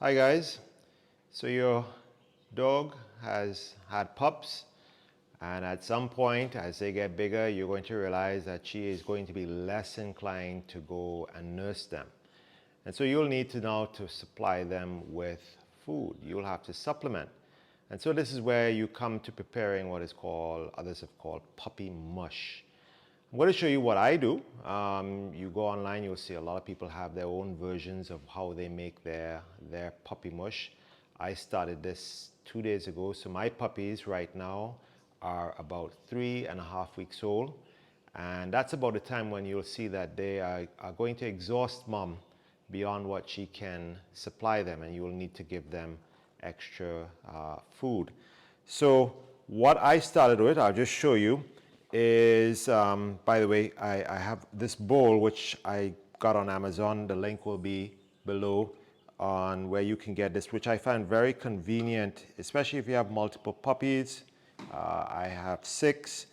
Hi guys, so your dog has had pups, and at some point as they get bigger you're going to realize that she is going to be less inclined to go and nurse them, and so you'll need to now to supply them with food. You'll have to supplement, and so this is where you come to preparing what is called, others have called, puppy mush. I'm going to show you what I do. You go online, you'll see a lot of people have their own versions of how they make their puppy mush. I started this 2 days ago, so my puppies right now are about 3.5 weeks old, and that's about the time when you'll see that they are going to exhaust mom beyond what she can supply them, and you will need to give them extra food. So what I started with, I'll just show you, is, by the way, I have this bowl which I got on Amazon. The link will be below on where you can get this, which I find very convenient, especially if you have multiple puppies. I have 6.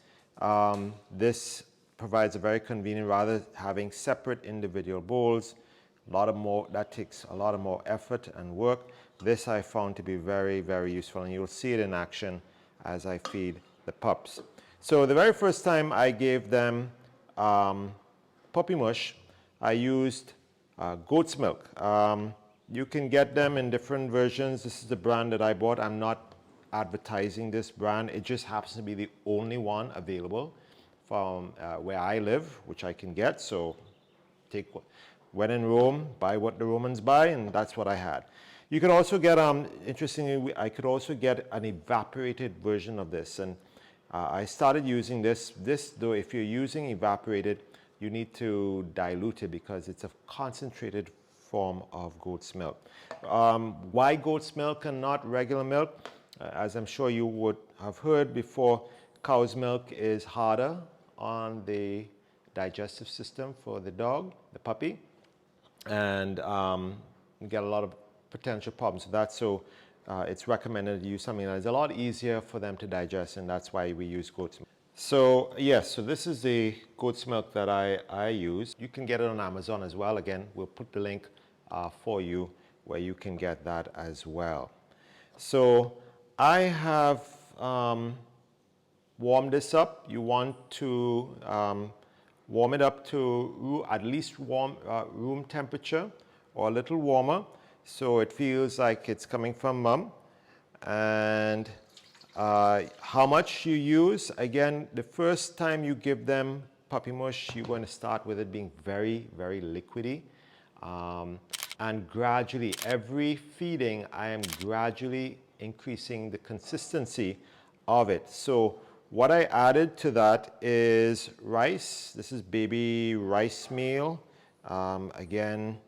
This provides a very convenient, rather having separate individual bowls. That takes a lot of more effort and work. This I found to be very, very useful, and you'll see it in action as I feed the pups. So the very first time I gave them puppy mush, I used goat's milk. You can get them in different versions. This is the brand that I bought. I'm not advertising this brand. It just happens to be the only one available from where I live, which I can get. So when in Rome, buy what the Romans buy, and that's what I had. You could also get, interestingly, I could also get an evaporated version of this. And I started using this. This, though, if you're using evaporated, you need to dilute it because it's a concentrated form of goat's milk. Why goat's milk and not regular milk? As I'm sure you would have heard before, cow's milk is harder on the digestive system for the dog, the puppy, and you get a lot of potential problems with that. So it's recommended to use something that is a lot easier for them to digest, and that's why we use goat's milk. So yes, so this is the goat's milk that I use. You can get it on Amazon as well. Again, we'll put the link for you where you can get that as well. So I have warmed this up. You want to warm it up to at least room temperature or a little warmer, so it feels like it's coming from mom. And how much you use, again, the first time you give them puppy mush, you're going to start with it being very, very liquidy. And gradually, every feeding, I am gradually increasing the consistency of it. So what I added to that is rice. This is baby rice meal. Again,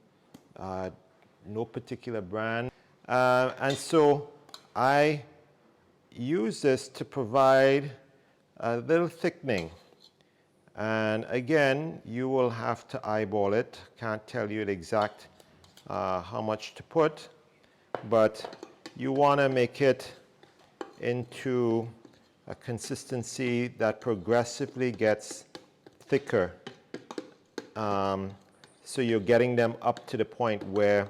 no particular brand. And so I use this to provide a little thickening. And again, you will have to eyeball it. Can't tell you the exact how much to put, but you want to make it into a consistency that progressively gets thicker. So you're getting them up to the point where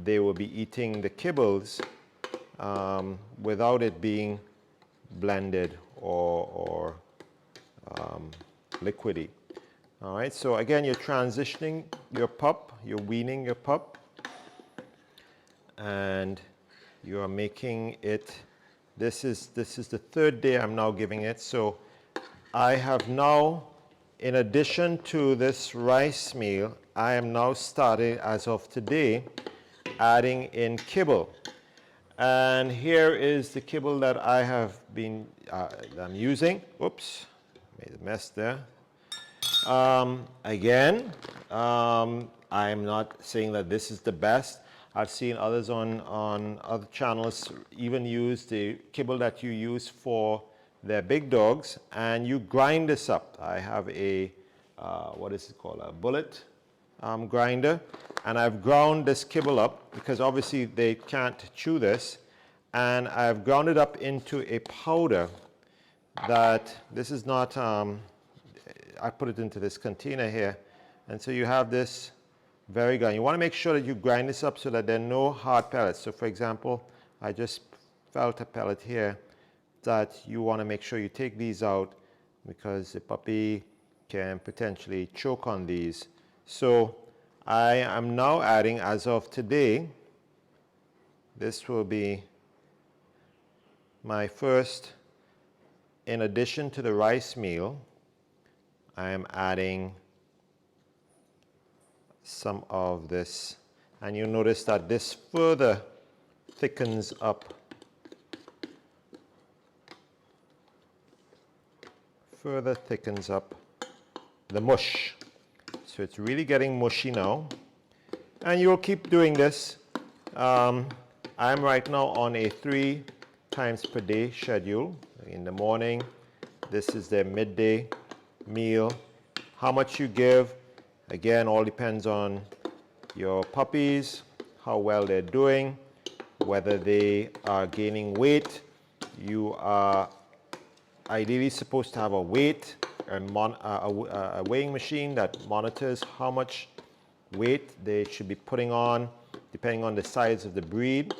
they will be eating the kibbles without it being blended or liquidy. All right, so again, you're transitioning your pup, you're weaning your pup, and you are making it. This is the 3rd day I'm now giving it. So I have now, in addition to this rice meal, I am now starting, as of today, adding in kibble. And here is the kibble that I have been I'm using. Oops, made a mess there. Again, I'm not saying that this is the best. I've seen others on other channels even use the kibble that you use for their big dogs, and you grind this up. I have a, what is it called, a bullet grinder, and I've ground this kibble up because obviously they can't chew this, and I've ground it up into a powder that, this is not, I put it into this container here, and so you have this Very good. You want to make sure that you grind this up so that there are no hard pellets. So for example, I just felt a pellet here that you want to make sure you take these out because the puppy can potentially choke on these. So I am now adding, as of today, this will be my first, in addition to the rice meal, I am adding some of this, and you notice that this further thickens up the mush. So it's really getting mushy now, and you'll keep doing this. I'm right now on a 3 times per day schedule. In the morning, this is their midday meal. How much you give, again, all depends on your puppies, how well they're doing, whether they are gaining weight. You are ideally supposed to have a weight and a weighing machine that monitors how much weight they should be putting on, depending on the size of the breed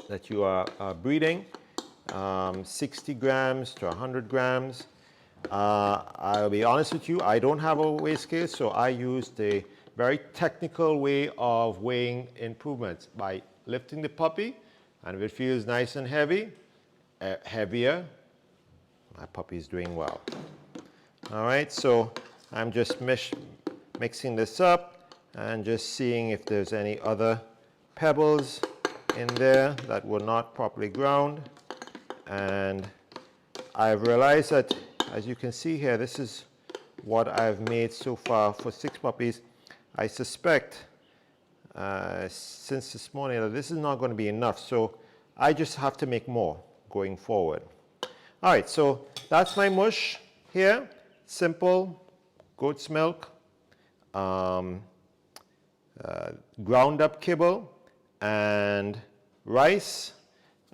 that you are breeding, 60 grams to 100 grams. I'll be honest with you, I don't have a weigh scale, so I use the very technical way of weighing improvements by lifting the puppy, and if it feels nice and heavy, heavier, my puppy is doing well. All right, so I'm just mixing this up and just seeing if there's any other pebbles in there that were not properly ground. And I've realized that, as you can see here, this is what I've made so far for 6 puppies. I suspect since this morning that this is not going to be enough, so I just have to make more going forward. All right, so that's my mush here. Simple goat's milk, ground up kibble, and rice,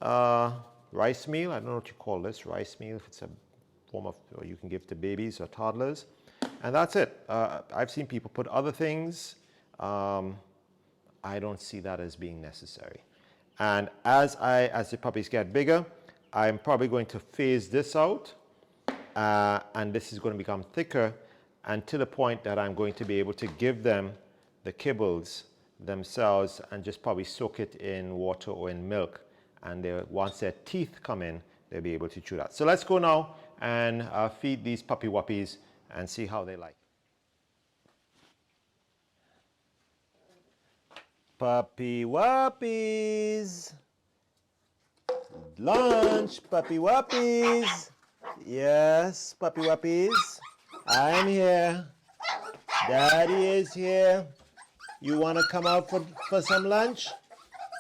rice meal. I don't know what you call this, rice meal, if it's a form of, or you can give to babies or toddlers. And that's it. I've seen people put other things. I don't see that as being necessary. And as the puppies get bigger, I'm probably going to phase this out, and this is going to become thicker, and to the point that I'm going to be able to give them the kibbles themselves and just probably soak it in water or in milk. And once their teeth come in, they'll be able to chew that. So let's go now and feed these puppy wuppies and see how they like. Puppy wuppies! Lunch, puppy wuppies! Yes, puppy wuppies, I'm here. Daddy is here. You want to come out for some lunch?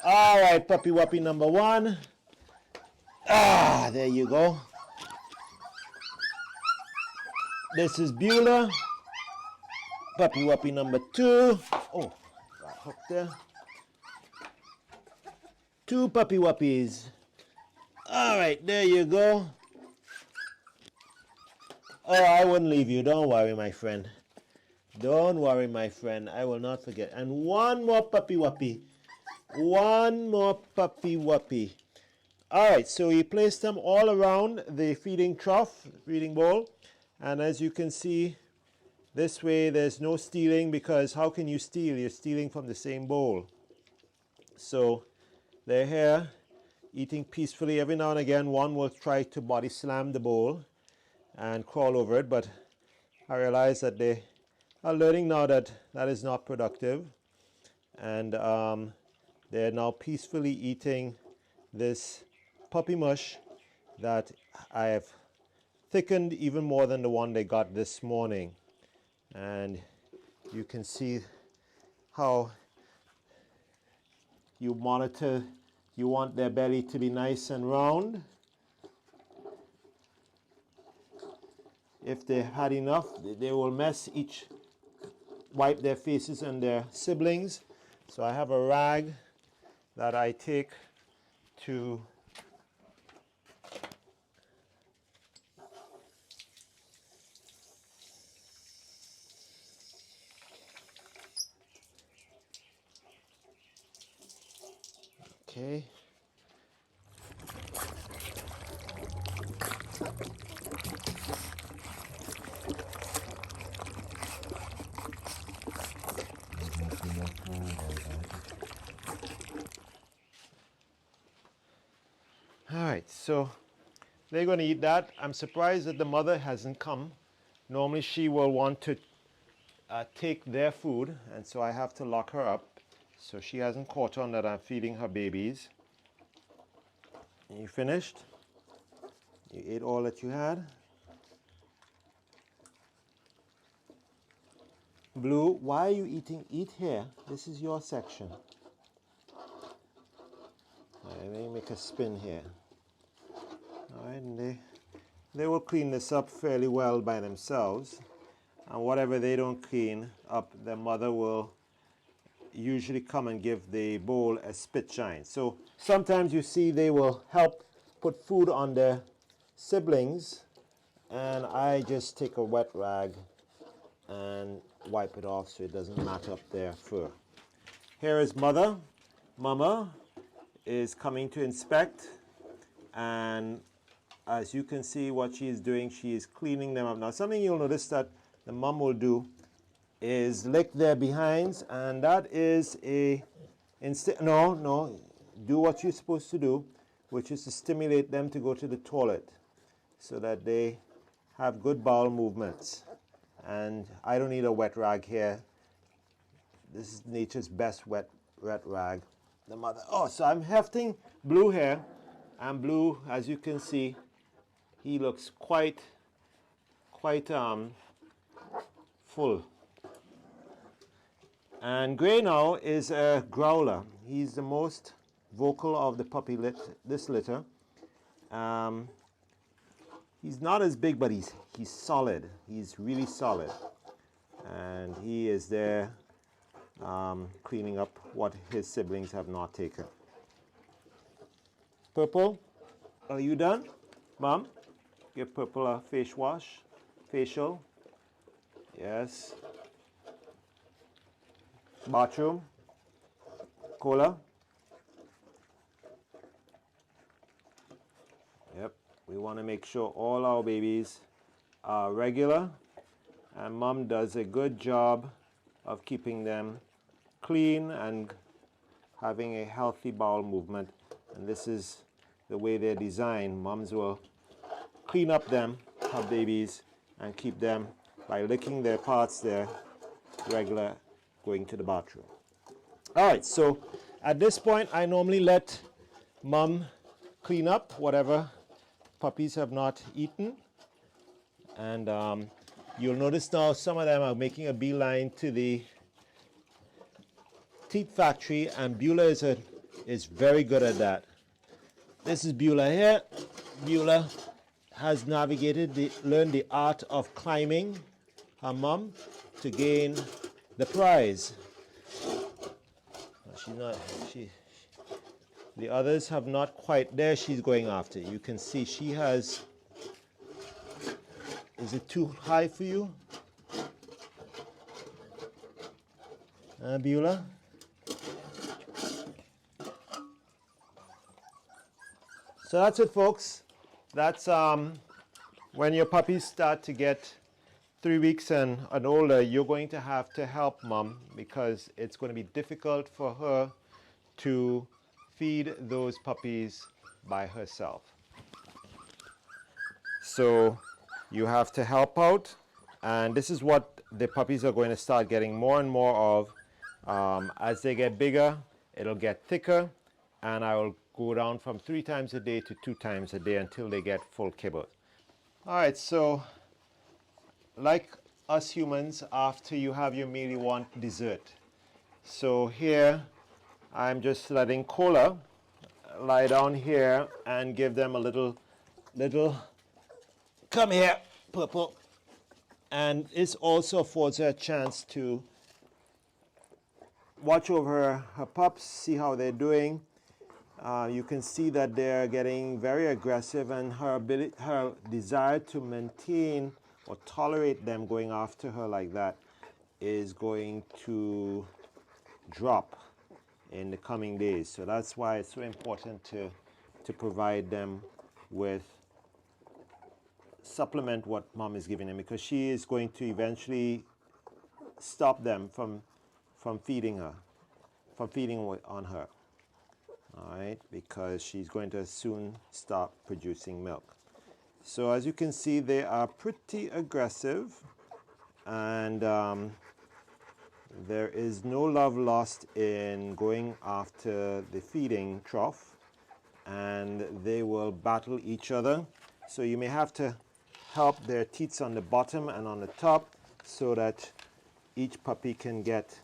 All right, puppy wuppy number 1. There you go. This is Beulah. Puppy wuppy number 2. Oh, got hooked there. 2 puppy wuppies. All right, there you go. Oh, I wouldn't leave you. Don't worry, my friend. Don't worry, my friend. I will not forget. And 1 more puppy wuppy. 1 more puppy wuppy. All right, so we placed them all around the feeding trough, feeding bowl. And as you can see, this way there's no stealing, because how can you steal? You're stealing from the same bowl. So they're here eating peacefully. Every now and again, one will try to body slam the bowl and crawl over it, but I realize that they are learning now that that is not productive, and they're now peacefully eating this puppy mush that I have thickened even more than the one they got this morning. And you can see how you monitor. You want their belly to be nice and round. If they had enough, they will wipe their faces and their siblings. So I have a rag that I take to Okay. All right, so they're going to eat that. I'm surprised that the mother hasn't come. Normally she will want to take their food, and so I have to lock her up. So she hasn't caught on that I'm feeding her babies. You finished? You ate all that you had? Blue, why are you eating? Eat here. This is your section. Let me make a spin here. All right, and they will clean this up fairly well by themselves. And whatever they don't clean up, their mother will usually come and give the bowl a spit shine. So sometimes you see they will help put food on their siblings, and I just take a wet rag and wipe it off so it doesn't mat up their fur. Here is mother. Mama is coming to inspect, and as you can see what she is doing, she is cleaning them up. Now something you'll notice that the mom will do is lick their behinds, and that is do what you're supposed to do, which is to stimulate them to go to the toilet so that they have good bowel movements. And I don't need a wet rag here. This is nature's best wet rag. The mother. Oh, so I'm hefting Blue here, and Blue, as you can see, he looks quite full. And Gray now is a growler. He's the most vocal of the puppy this litter. He's not as big, but he's solid. He's really solid. And he is there cleaning up what his siblings have not taken. Purple, are you done? Mom, give Purple a facial. Yes. Bathroom. Cola. Yep. We want to make sure all our babies are regular, and Mom does a good job of keeping them clean and having a healthy bowel movement. And this is the way they're designed. Moms will clean up her babies, and keep them by licking their parts there, regular going to the bathroom. All right, so at this point, I normally let Mom clean up whatever puppies have not eaten. And you'll notice now some of them are making a beeline to the teat factory, and Beulah is very good at that. This is Beulah here. Beulah has learned the art of climbing her mom to gain the prize. The others have not quite, there she's going after. You can see she has, is it too high for you? Beulah? So that's it, folks. That's when your puppies start to get 3 weeks and older, you're going to have to help Mom, because it's going to be difficult for her to feed those puppies by herself. So you have to help out, and this is what the puppies are going to start getting more and more of. As they get bigger, it'll get thicker, and I will go down from 3 times a day to 2 times a day until they get full kibble. All right, so like us humans, after you have your meal, you want dessert. So here, I'm just letting Cola lie down here and give them a little, come here, Purple. And this also affords her a chance to watch over her pups, see how they're doing. You can see that they're getting very aggressive, and her desire to maintain or tolerate them going after her like that is going to drop in the coming days. So that's why it's so important to provide them with supplement what mom is giving them, because she is going to eventually stop them from feeding on her. All right, because she's going to soon stop producing milk. So as you can see, they are pretty aggressive, and there is no love lost in going after the feeding trough, and they will battle each other. So you may have to help their teats on the bottom and on the top so that each puppy can get.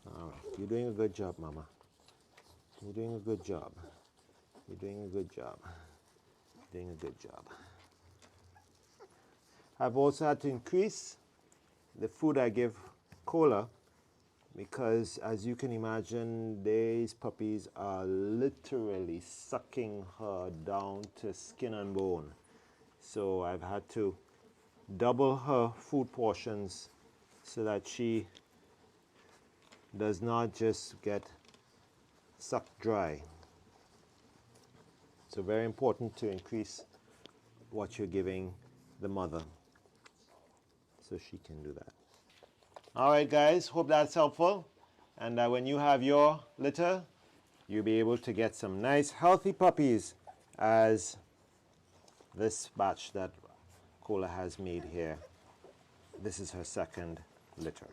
All right, you're doing a good job, Mama. You're doing a good job. You're doing a good job. You're doing a good job. I've also had to increase the food I give Cola, because as you can imagine, these puppies are literally sucking her down to skin and bone. So I've had to double her food portions so that she does not just get sucked dry. So very important to increase what you're giving the mother so she can do that. All right, guys, hope that's helpful. And when you have your litter, you'll be able to get some nice, healthy puppies, as this batch that Cola has made here. This is her second litter.